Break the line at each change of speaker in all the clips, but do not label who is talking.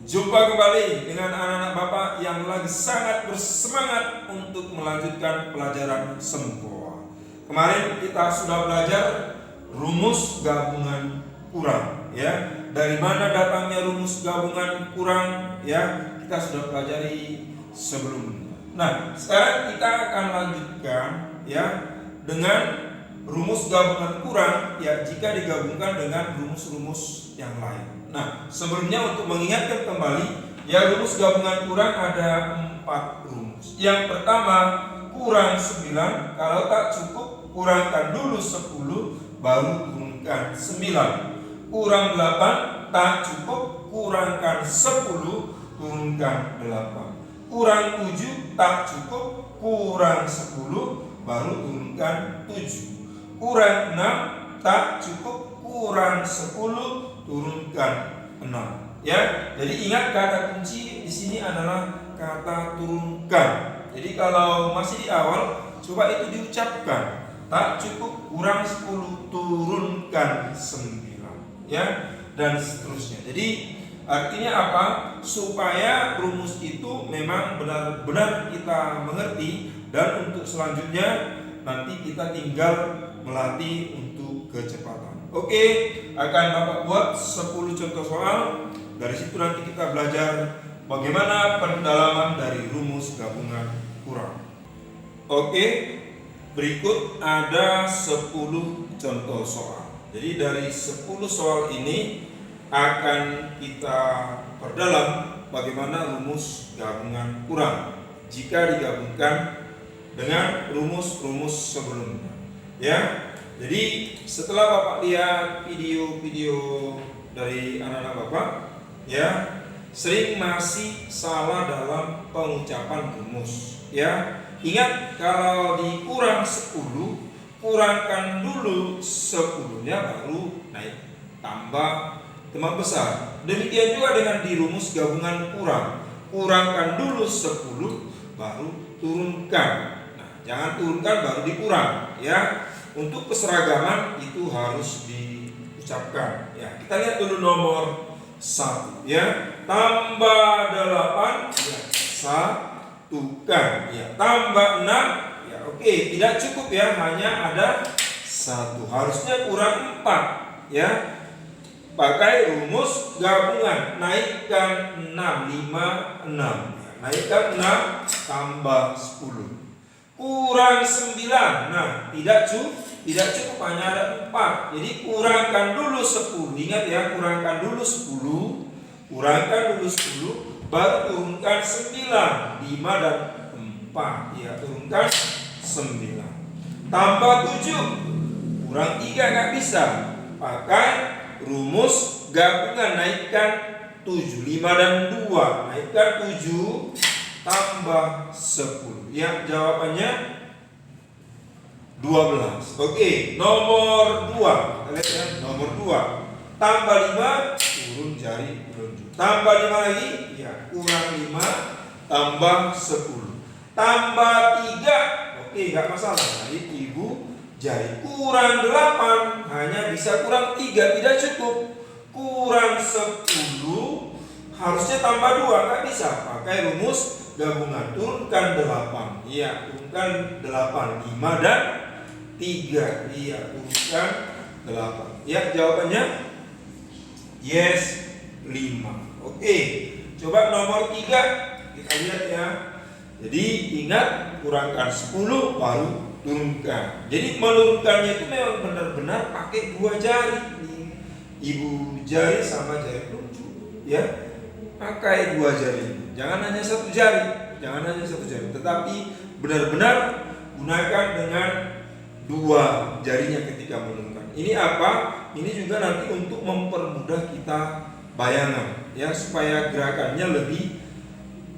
Jumpa kembali dengan anak-anak Bapak yang lagi sangat bersemangat untuk melanjutkan pelajaran sempoa. Kemarin kita sudah belajar rumus gabungan kurang, ya. Dari mana datangnya rumus gabungan kurang, ya, kita sudah pelajari sebelumnya. Nah, sekarang kita akan lanjutkan, ya, dengan rumus gabungan kurang, ya, jika digabungkan dengan rumus-rumus yang lain. Nah, sebelumnya untuk mengingatkan kembali, ya, rumus gabungan kurang ada 4 rumus. Yang pertama, kurang 9, kalau tak cukup kurangkan dulu 10, baru turunkan 9. Kurang 8, tak cukup kurangkan 10, turunkan 8. Kurang 7, tak cukup kurang 10, baru turunkan 7. Kurang 6, tak cukup kurang 10, turunkan 6. Ya, jadi ingat kata kunci di sini adalah kata turunkan. Jadi kalau masih di awal, coba itu diucapkan. Tak cukup kurang 10, turunkan 9. Ya, dan seterusnya. Jadi artinya apa? Supaya rumus itu memang benar-benar kita mengerti, dan untuk selanjutnya nanti kita tinggal melatih untuk kecepatan. Oke, akan Bapak buat 10 contoh soal. Dari situ nanti kita belajar bagaimana pendalaman dari rumus gabungan kurang. Oke, berikut ada 10 contoh soal. Jadi dari 10 soal ini akan kita perdalam bagaimana rumus gabungan kurang jika digabungkan dengan rumus-rumus sebelumnya. Ya, jadi setelah Bapak lihat video-video dari anak-anak Bapak, ya, sering masih salah dalam pengucapan rumus. Ya, ingat kalau dikurang 10, kurangkan dulu 10-nya baru naik tambah teman besar. Demikian juga dengan di rumus gabungan kurang. Kurangkan dulu 10, baru turunkan. Jangan turunkan baru dikurang, ya. Untuk keseragaman itu harus diucapkan. Ya, kita lihat dulu nomor 1, ya. Tambah 8, ya, satukan, ya. Tambah 6, ya, oke, tidak cukup, ya, hanya ada 1. Harusnya kurang 4, ya. Pakai rumus gabungan, naikkan 6, 5, 6. Ya, naikkan 6 tambah 10. Kurang 9, nah tidak cukup hanya ada 4. Jadi kurangkan dulu 10. Ingat, ya, kurangkan dulu 10, kurangkan dulu 10, baru turunkan 9. 5 dan 4, ya, turunkan 9. Tambah 7, kurang 3 nggak bisa. Pakai rumus gabungan, naikkan 7. 5 dan 2, naikkan 7 tambah 10. Ya, jawabannya 12. Oke, nomor 2. Kita lihat, ya, nomor 2. Tambah 5, turun jari telunjuk. Tambah 5 lagi, ya, kurang 5 tambah 10. Tambah 3, oke, enggak masalah. Jadi ibu jari. Kurang 8, hanya bisa kurang 3, tidak cukup. Kurang 10, harusnya tambah 2, enggak bisa. Pakai rumus gabungan, turunkan 8. Iya, turunkan 8. 5 dan 3. Iya, turunkan 8. Ya, jawabannya yes, 5. Oke, coba nomor 3 kita lihat, ya. Jadi ingat, kurangkan 10 baru turunkan. Jadi menurunkannya itu memang benar-benar pakai 2 jari. Ibu jari sama jari telunjuk, ya. Pakai 2 jari. Jangan hanya 1 jari, tetapi benar-benar gunakan dengan 2 jarinya ketika menentukan. Ini apa? Ini juga nanti untuk mempermudah kita bayangan, ya, supaya gerakannya lebih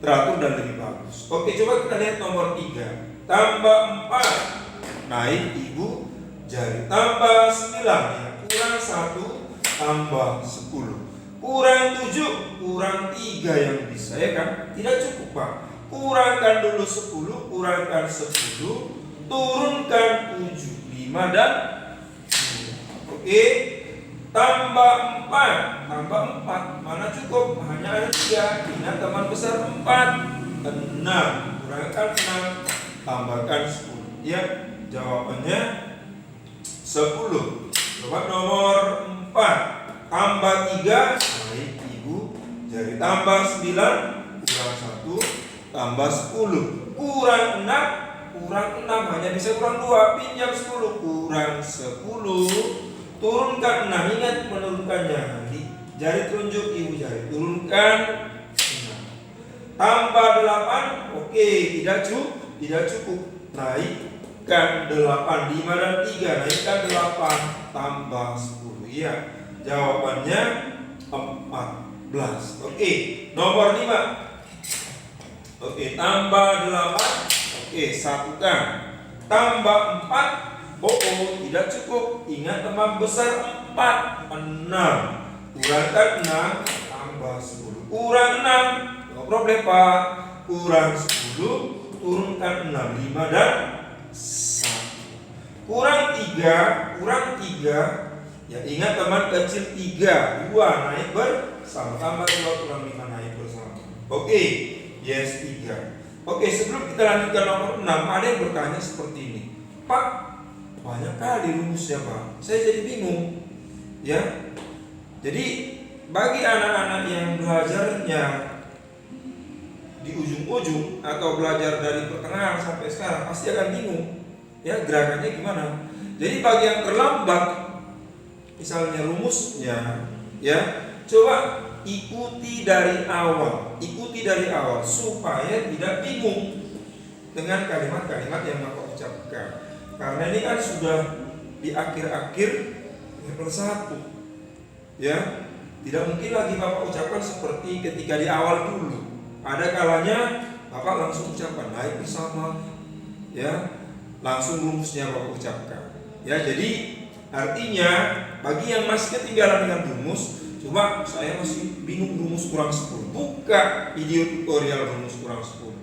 teratur dan lebih bagus. Oke, coba kita lihat nomor 3. Tambah 4, naik ibu jari. Tambah 9, ya, kurang 1 tambah 10. Kurang 7, kurang 3 yang bisa, ya kan? Tidak cukup, Pak. Kurangkan dulu 10, kurangkan 10, turunkan 7. 5 dan 2. Oke, tambah 4, mana cukup? Hanya ada 3. Ingat teman besar 4, 6, kurangkan 6, tambahkan 10. Ya, jawabannya 10. Coba nomor 4, tambah 3, naik ibu jari, tambah 9, kurang 1, tambah 10, kurang 6, hanya bisa kurang 2, pinjam 10, kurang 10, turunkan 6, ingat menurunkannya, nanti jari telunjuk ibu jari, turunkan 6, tambah 8, oke, tidak cukup, naikkan 8, 5 dan 3, naikkan 8, tambah 10, iya, jawabannya 14. Oke, nomor 5, oke, tambah 8, oke, satukan, tambah 4, tidak cukup, ingat teman besar 4, 6, kurangkan 6, tambah 10, kurang 6, no problem Pak, kurang 10, turunkan 6, 5 dan 1, kurang 3, ya ingat teman kecil 3, 2 naik bersama, tambah 2 kurang 5 naik bersama. Oke, yes 3. Oke, sebelum kita lanjutkan nomor 6, ada yang bertanya seperti ini, Pak, banyak kali rumusnya Pak, saya jadi bingung. Ya, jadi bagi anak-anak yang belajarnya di ujung-ujung atau belajar dari pertengahan sampai sekarang pasti akan bingung. Ya, gerakannya gimana? Jadi bagi yang terlambat, misalnya rumusnya, ya coba ikuti dari awal supaya tidak bingung dengan kalimat-kalimat yang Bapak ucapkan. Karena ini kan sudah di akhir-akhir level 1, ya tidak mungkin lagi Bapak ucapkan seperti ketika di awal dulu. Ada kalanya Bapak langsung ucapkan naik bersama, ya langsung rumusnya Bapak ucapkan. Ya, jadi artinya bagi yang masih ketinggalan dengan rumus, cuma saya masih bingung rumus kurang 10, buka video tutorial rumus kurang 10.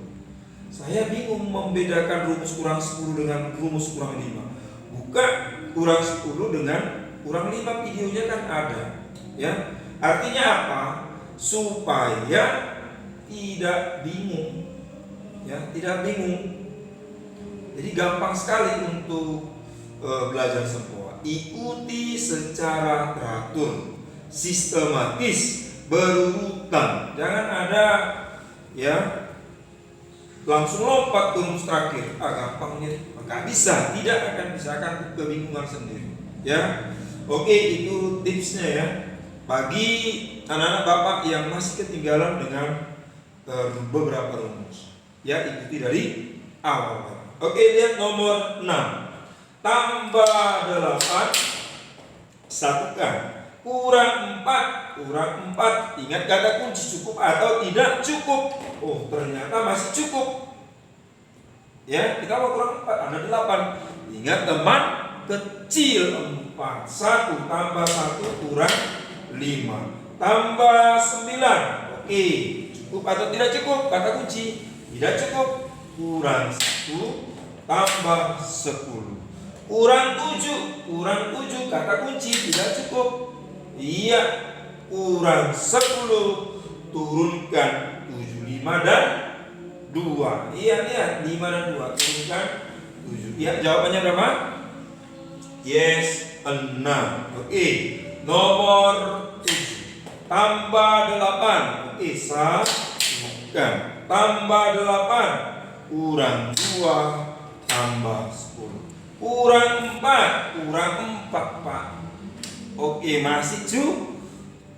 Saya bingung membedakan rumus kurang 10 dengan rumus kurang 5. Buka kurang 10 dengan kurang 5, videonya kan ada. Ya, artinya apa? Supaya tidak bingung. Ya, tidak bingung. Jadi gampang sekali untuk belajar semua. Ikuti secara teratur, sistematis, berurutan. Jangan ada ya langsung lompat ke rumus terakhir. Gampangnya nggak bisa, tidak akan bisa, akan kebingungan sendiri. Ya, oke, itu tipsnya ya. Bagi anak-anak Bapak yang masih ketinggalan dengan beberapa rumus, ya ikuti dari awal. Oke, lihat nomor 6. Tambah 8, satukan, kurang 4, ingat kata kunci cukup atau tidak cukup. Oh, ternyata masih cukup. Ya, kita mau kurang 4, ada 8. Ingat teman kecil 4, 1 tambah 1 kurang 5, tambah 9. Oke, cukup atau tidak cukup? Kata kunci tidak cukup, kurang 1 tambah 10, kurang 7, kata kunci tidak cukup. Iya, kurang 10, turunkan 7, 5 dan 2. Iya, lihat 5 dan 2, turunkan 7. Iya, jawabannya berapa? Yes, 6. Oke, nomor 7. Tambah 8. Oke, satukan. Tambah 8, kurang 2 tambah 10, kurang 4, Pak. Oke, masih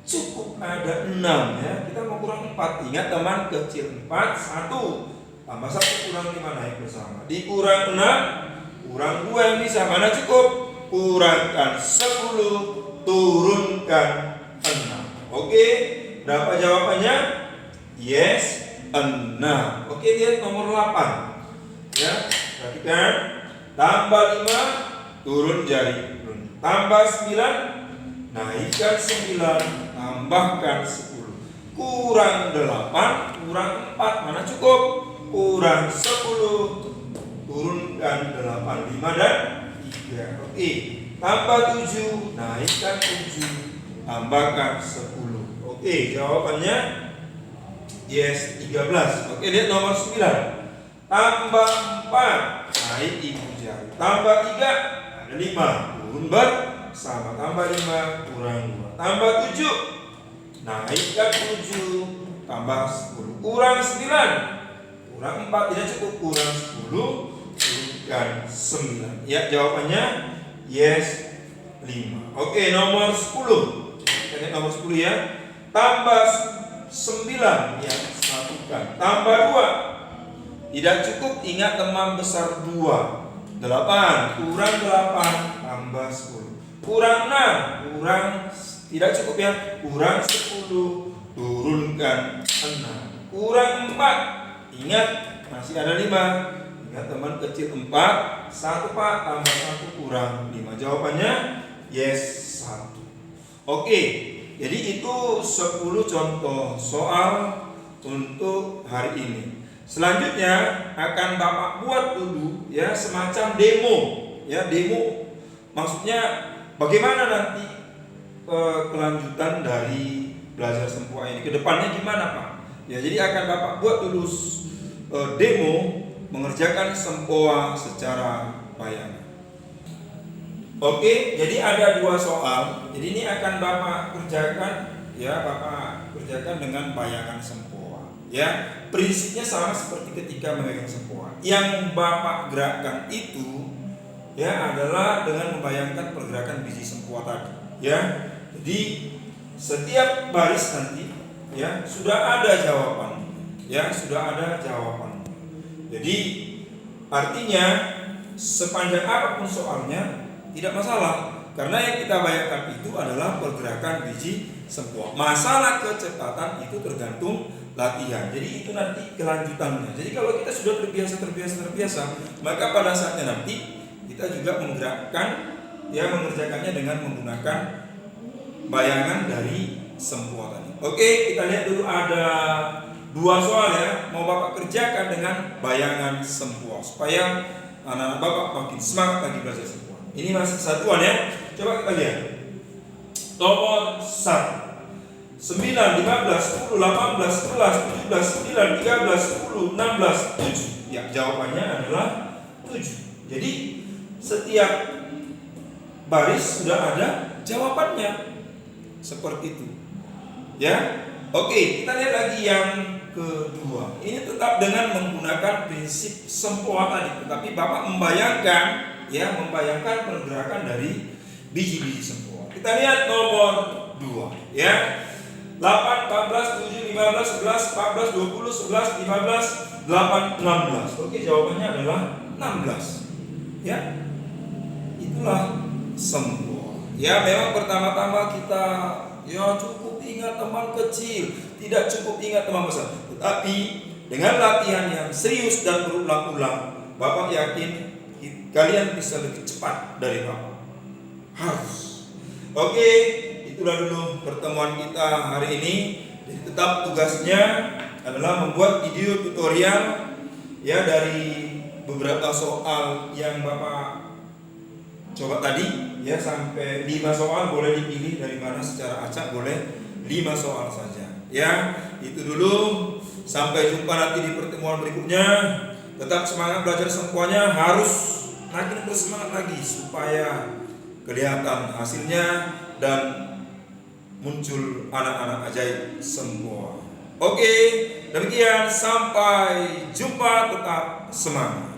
cukup, ada 6 ya. Kita mau kurang 4. Ingat teman kecil 4, 1 tambah 1 kurang 5 naik bersama. Dikurang 6, kurang 2 yang bisa, mana cukup? Kurangkan 10, turunkan 6. Oke, berapa jawabannya? Yes, 6. Oke, lihat nomor 8. Ya, perhatikan. Tambah 5, turun jari. Tambah 9, naikkan 9, tambahkan 10. Kurang 8, kurang 4, mana cukup? Kurang 10, turunkan 8, 5 dan 3. Oke, tambah 7, naikkan 7, tambahkan 10. Oke, jawabannya yes 13. Oke, lihat nomor 9. Tambah 4, naik ibu jari. Tambah 3, ada 5, turun bersama. Tambah 5, kurang 2. Tambah 7, naikkan 7, tambah 10. Kurang 9, kurang 4, tidak cukup. Kurang 10, turunkan 9. Ya, jawabannya yes 5. Oke, nomor 10. Kita lihat nomor 10 ya. Tambah 9, ya, satukan. Tambah 2, tidak cukup. Ingat teman besar 2. 8, kurang 8, tambah 10. Kurang 6, kurang, tidak cukup ya. Kurang 10, turunkan 6. Kurang 4, ingat masih ada 5. Ingat teman kecil 4, 1 Pak, tambah 1 kurang 5. Jawabannya yes 1. Oke, jadi itu 10 contoh soal untuk hari ini. Selanjutnya akan Bapak buat dulu ya semacam demo. Ya, demo maksudnya bagaimana nanti kelanjutan dari belajar sempoa ini ke depannya gimana Pak? Ya, jadi akan Bapak buat dulu demo mengerjakan sempoa secara bayangan. Oke, jadi ada 2 soal. Jadi ini akan Bapak kerjakan ya, Bapak kerjakan dengan bayangan sempoa. Ya, prinsipnya sama seperti ketika memegang sempoa. Yang Bapak gerakkan itu ya adalah dengan membayangkan pergerakan biji sempoa tadi. Ya, jadi setiap baris nanti ya sudah ada jawaban. Ya, sudah ada jawaban. Jadi artinya sepanjang apapun soalnya tidak masalah, karena yang kita bayangkan itu adalah pergerakan biji sempoa. Masalah kecepatan itu tergantung latihan. Jadi itu nanti kelanjutannya. Jadi kalau kita sudah terbiasa, maka pada saatnya nanti kita juga menggerakkan ya, mengerjakannya dengan menggunakan bayangan dari sempoa tadi. Oke, kita lihat dulu ada 2 soal ya, mau Bapak kerjakan dengan bayangan sempoa supaya anak-anak Bapak makin semangat lagi belajar sempoa. Ini masih satuan ya. Coba kita lihat. Nomor 1. 9, 15, 10, 18, 11, 17, 9, 13, 10, 16, 7. Ya, jawabannya adalah 7. Jadi setiap baris sudah ada jawabannya. Seperti itu. Ya. Oke, kita lihat lagi yang kedua. Ini tetap dengan menggunakan prinsip sempoa tadi, tetapi Bapak membayangkan ya, membayangkan pergerakan dari biji-biji sempoa. Kita lihat nomor 2 ya. 8, 14, 7, 15, 11, 14, 20, 11, 15, 8, 16. Oke, jawabannya adalah 16. Ya. Itulah sempoa. Ya, memang pertama-tama kita ya cukup ingat teman kecil, tidak cukup ingat teman besar. Tetapi dengan latihan yang serius dan berulang-ulang, Bapak yakin kalian bisa lebih cepat dari Bapak. Harus. Oke, itulah dulu pertemuan kita hari ini. Jadi tetap tugasnya adalah membuat video tutorial ya dari beberapa soal yang Bapak coba tadi ya, sampai 5 soal, boleh dipilih dari mana secara acak, boleh 5 soal saja. Ya, itu dulu. Sampai jumpa nanti di pertemuan berikutnya. Tetap semangat belajar sempoanya, harus makin bersemangat lagi supaya kelihatan hasilnya dan muncul anak-anak ajaib sempoa. Oke, demikian, sampai jumpa, tetap semangat.